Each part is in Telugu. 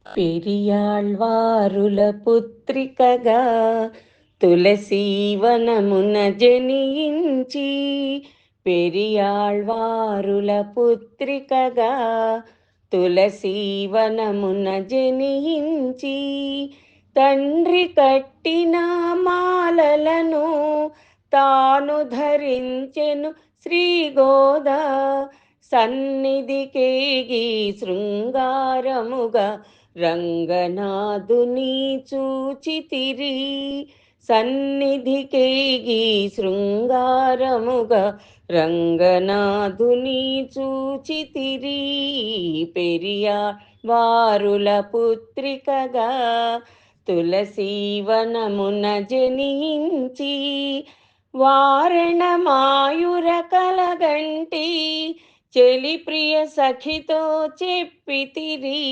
పెరియాళ్వారుల పుత్రికగా తులసీవనమున జనించి, పెరియాళ్వారుల పుత్రికగా తులసీవనమున జనించి, తండ్రి కట్టిన మాలలను తాను ధరించెను శ్రీగోదా, సన్నిధికేగి శృంగారముగా రంగనాథుని చూచితిరి. సన్నిధికేగి శృంగారముగా రంగనాథుని చూచితిరి. పెరియాళ్వారుల పుత్రికగా తులసీవనమున జనించి, వారణమాయుర కలగంటి చెలి ప్రియ సఖితో చెప్పితిరి.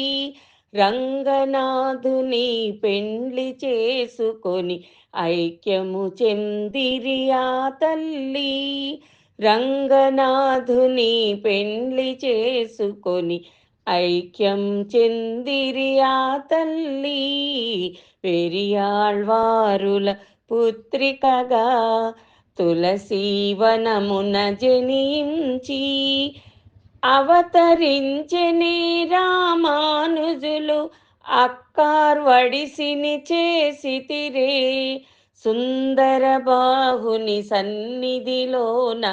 రంగనాథుని పెండ్లి చేసుకొని ఐక్యము చెందిరి ఆ తల్లి. రంగనాథుని పెండ్లి చేసుకొని ఐక్యం చెందిరి ఆ తల్లి. పెరియాళ్వారుల పుత్రికగా తులసీవనమున జనించి, అవతరించెనే రామానుజులు అక్కార్వడిసిని చేసితిరే. సుందర బాహుని సన్నిధిలోన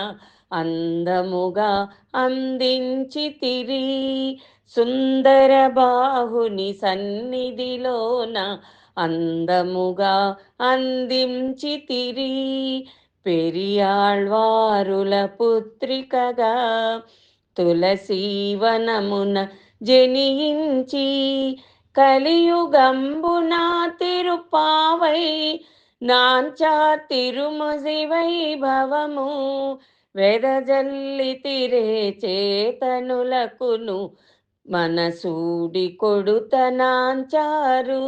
అందముగా అందించితిరి. సుందర బాహుని సన్నిధిలోన అందముగా అందించితిరి. పెరియాళ్వారుల పుత్రికగా తులసీవనమున జనించి, కలియుగంబున తిరుపావై నాంచా తిరుమసి వైభవము వెదజల్లితిరే చేతనులకును మనసూడి కొడుతనాంచారు.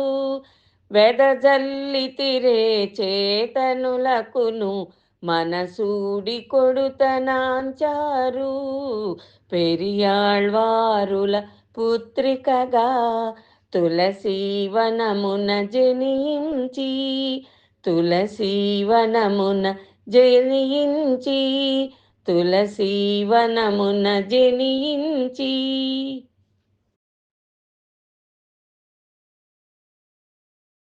వెదజల్లితిరే చేతనులకును మనసూడి కొడుతనాంచారు. పెరియాళ్వారుల పుత్రికగా తులసీవనమున జనించి, తులసీవనమున జనించి, తులసీవనమున జనించి.